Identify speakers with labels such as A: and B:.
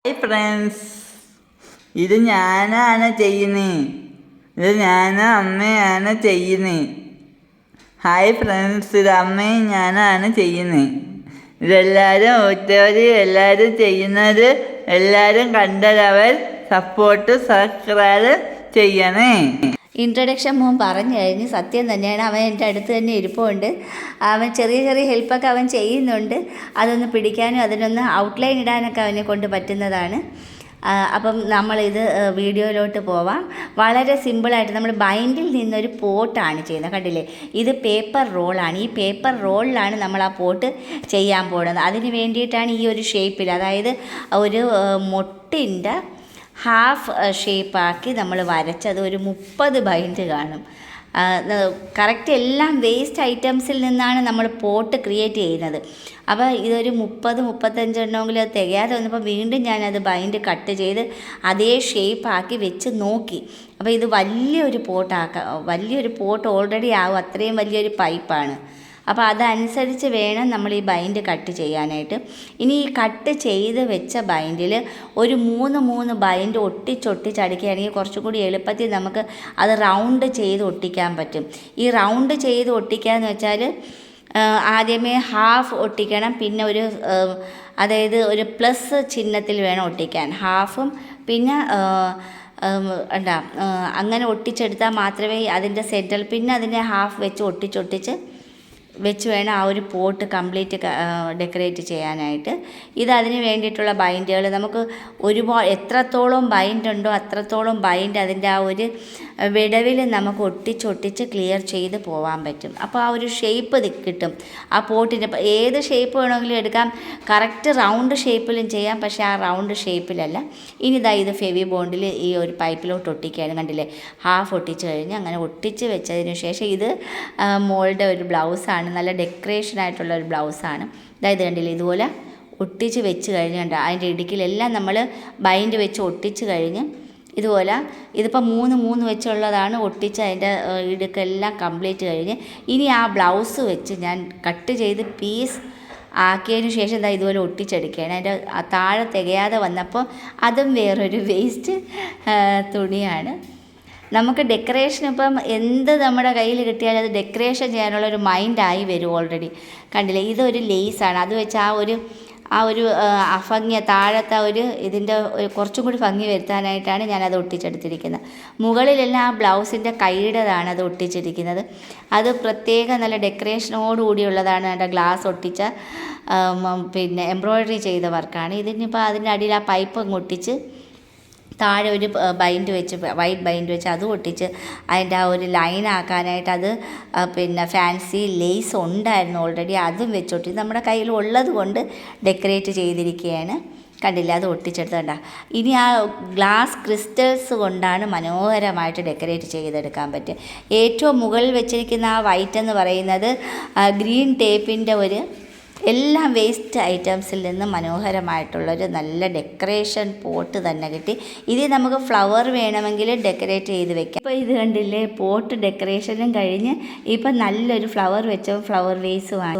A: Hi friends, ഇത് ഞാനാണ് ചെയ്യുന്നത്. ഇത് ഞാനും അമ്മയാണ് ചെയ്യുന്നത്. ഹായ് ഫ്രണ്ട്സ്, ഇത് അമ്മയും ഞാനാണ് ചെയ്യുന്നത്. ഇതെല്ലാവരും ഒറ്റവരി എല്ലാവരും ചെയ്യുന്നത് എല്ലാവരും കണ്ടവർ സപ്പോർട്ട് സബ്സ്ക്രൈബ് ചെയ്യണേ.
B: ഇൻട്രൊഡക്ഷൻ മോൻ പറഞ്ഞു കഴിഞ്ഞ് സത്യം തന്നെയാണ്. അവൻ എൻ്റെ അടുത്ത് തന്നെ ഇരിപ്പുണ്ട്. അവൻ ചെറിയ ചെറിയ ഹെൽപ്പൊക്കെ അവൻ ചെയ്യുന്നുണ്ട്. അതൊന്ന് പിടിക്കാനും അതിനൊന്ന് ഔട്ട്ലൈൻ ഇടാനൊക്കെ അവനെ കൊണ്ട് പറ്റുന്നതാണ്. അപ്പം നമ്മളിത് വീഡിയോയിലോട്ട് പോവാം. വളരെ സിമ്പിളായിട്ട് നമ്മൾ ബൈൻഡിൽ നിന്നൊരു പോട്ടാണ് ചെയ്യുന്നത്. കണ്ടില്ലേ, ഇത് പേപ്പർ റോളാണ്. ഈ പേപ്പർ റോളിലാണ് നമ്മൾ ആ പോട്ട് ചെയ്യാൻ പോകുന്നത്. അതിന് വേണ്ടിയിട്ടാണ് ഈ ഒരു ഷേപ്പിൽ, അതായത് ഒരു മുട്ടിൻ്റെ ഹാഫ് ഷേപ്പാക്കി നമ്മൾ വരച്ചത്. ഒരു 30 ബൈൻഡ് കാണും. കറക്റ്റ് എല്ലാം വേസ്റ്റ് ഐറ്റംസിൽ നിന്നാണ് നമ്മൾ പോട്ട് ക്രിയേറ്റ് ചെയ്യുന്നത്. അപ്പോൾ ഇതൊരു 30-35 എണ്ണമെങ്കിലും അത് തികയാതെ വന്നപ്പോൾ വീണ്ടും ഞാനത് ബൈൻഡ് കട്ട് ചെയ്ത് അതേ ഷേപ്പാക്കി വെച്ച് നോക്കി. അപ്പോൾ ഇത് വലിയൊരു പോട്ട് ഓൾറെഡി ആവും, അത്രയും വലിയൊരു പൈപ്പാണ്. അപ്പോൾ അതനുസരിച്ച് വേണം നമ്മൾ ഈ ബൈൻഡ് കട്ട് ചെയ്യാനായിട്ട്. ഇനി ഈ കട്ട് ചെയ്ത് വെച്ച ബൈൻഡിൽ ഒരു 3 ബൈൻഡ് ഒട്ടിച്ചടിക്കുകയാണെങ്കിൽ കുറച്ചും കൂടി എളുപ്പത്തിൽ നമുക്ക് അത് റൗണ്ട് ചെയ്ത് ഒട്ടിക്കാൻ പറ്റും. ഈ റൗണ്ട് ചെയ്ത് ഒട്ടിക്കാന്ന് വെച്ചാൽ ആദ്യമേ ഹാഫ് ഒട്ടിക്കണം, പിന്നെ അതായത് ഒരു പ്ലസ് ചിഹ്നത്തിൽ വേണം ഒട്ടിക്കാൻ. ഹാഫും പിന്നെ അങ്ങനെ ഒട്ടിച്ചെടുത്താൽ മാത്രമേ അതിൻ്റെ സെൻറ്ററിൽ പിന്നെ അതിനെ ഹാഫ് വെച്ച് ഒട്ടിച്ച് വേണം ആ ഒരു പോട്ട് കംപ്ലീറ്റ് ഡെക്കറേറ്റ് ചെയ്യാനായിട്ട്. ഇതതിന് വേണ്ടിയിട്ടുള്ള ബൈൻഡുകൾ നമുക്ക് ഒരുപാട് എത്രത്തോളം ബൈൻഡ് ഉണ്ടോ അത്രത്തോളം ബൈൻഡ് അതിൻ്റെ ആ ഒരു വിടവിൽ നമുക്ക് ഒട്ടിച്ച് ക്ലിയർ ചെയ്ത് പോകാൻ പറ്റും. അപ്പോൾ ആ ഒരു ഷേപ്പ് കിട്ടും ആ പോട്ടിൻ്റെ. ഏത് ഷേപ്പ് വേണമെങ്കിലും എടുക്കാം, കറക്റ്റ് റൗണ്ട് ഷേപ്പിലും ചെയ്യാം, പക്ഷേ ആ റൗണ്ട് ഷേപ്പിലല്ല. ഇനി ഇത് ഫെവി ബോണ്ടിൽ ഈ ഒരു പൈപ്പിലോട്ട് ഒട്ടിക്കുകയാണ്. കണ്ടില്ലേ, ഹാഫ് ഒട്ടിച്ച് കഴിഞ്ഞ് അങ്ങനെ ഒട്ടിച്ച് വെച്ചതിന് ശേഷം ഇത് മോളുടെ ഒരു ബ്ലൗസാണ്, നല്ല ഡെക്കറേഷനായിട്ടുള്ള ഒരു ബ്ലൗസാണ്. അതായത് കണ്ടില്ലേ, ഇതുപോലെ ഒട്ടിച്ച് വെച്ച് കഴിഞ്ഞുണ്ട്. അതിൻ്റെ ഇടുക്കിലെല്ലാം നമ്മൾ ബൈൻഡ് വെച്ച് ഒട്ടിച്ച് കഴിഞ്ഞ് ഇതുപോലെ ഇതിപ്പോൾ 3 വെച്ചുള്ളതാണ് ഒട്ടിച്ച് അതിൻ്റെ ഇടുക്കെല്ലാം കംപ്ലീറ്റ് കഴിഞ്ഞ് ഇനി ആ ബ്ലൗസ് വെച്ച് ഞാൻ കട്ട് ചെയ്ത് പീസ് ആക്കിയതിന് ശേഷം ഇതുപോലെ ഒട്ടിച്ചെടുക്കുകയാണ്. അതിൻ്റെ താഴെ തികയാതെ വന്നപ്പോൾ അതും വേറൊരു വേസ്റ്റ് തുണിയാണ്. നമുക്ക് ഡെക്കറേഷൻ ഇപ്പം എന്ത് നമ്മുടെ കയ്യിൽ കിട്ടിയാലും അത് ഡെക്കറേഷൻ ചെയ്യാനുള്ള ഒരു മൈൻഡായി വരും ഓൾറെഡി. കണ്ടില്ലേ, ഇതൊരു ലേസാണ്. അത് വെച്ച് ആ ഒരു ഭംഗി താഴത്തെ ഇതിൻ്റെ കുറച്ചും കൂടി ഭംഗി വരുത്താനായിട്ടാണ് ഞാനത് ഒട്ടിച്ചെടുത്തിരിക്കുന്നത്. മുകളിലെല്ലാം ആ ബ്ലൗസിൻ്റെ കൈയുടേതാണ് അത് ഒട്ടിച്ചിരിക്കുന്നത്. അത് പ്രത്യേകം നല്ല ഡെക്കറേഷനോടുകൂടിയുള്ളതാണ്. അതിൻ്റെ ഗ്ലാസ് ഒട്ടിച്ച പിന്നെ എംബ്രോയ്ഡറി ചെയ്ത വർക്കാണ്. ഇതിനിപ്പോൾ അതിൻ്റെ അടിയിൽ ആ പൈപ്പ് ഒട്ടിച്ച് താഴെ ഒരു ബൈൻഡ് വെച്ച് വൈറ്റ് ബൈൻഡ് വെച്ച് അത് ഒട്ടിച്ച് അതിൻ്റെ ആ ഒരു ലൈനാക്കാനായിട്ട് അത് പിന്നെ ഫാൻസി ലേസ് ഉണ്ടായിരുന്നു ഓൾറെഡി, അതും വെച്ചൊട്ടി നമ്മുടെ കയ്യിൽ ഉള്ളത് കൊണ്ട് ഡെക്കറേറ്റ് ചെയ്തിരിക്കുകയാണ്. കണ്ടില്ല, അത് ഒട്ടിച്ചെടുത്തണ്ട. ഇനി ആ ഗ്ലാസ് ക്രിസ്റ്റൽസ് കൊണ്ടാണ് മനോഹരമായിട്ട് ഡെക്കറേറ്റ് ചെയ്തെടുക്കാൻ പറ്റുക. ഏറ്റവും മുകളിൽ വെച്ചിരിക്കുന്ന ആ വൈറ്റ് എന്ന് പറയുന്നത് ഗ്രീൻ ടേപ്പിൻ്റെ എല്ലാം വേസ്റ്റ് ഐറ്റംസിൽ നിന്ന് മനോഹരമായിട്ടുള്ളൊരു നല്ല ഡെക്കറേഷൻ പോട്ട് തന്നെ കിട്ടി. ഇതിൽ നമുക്ക് ഫ്ലവർ വേണമെങ്കിൽ ഡെക്കറേറ്റ് ചെയ്ത് വെക്കാം. ഇപ്പോൾ ഇത് കണ്ടില്ലേ, പോട്ട് ഡെക്കറേഷനും കഴിഞ്ഞ് ഇപ്പം നല്ലൊരു ഫ്ലവർ വെച്ച ഫ്ലവർ വേസുമാണ്.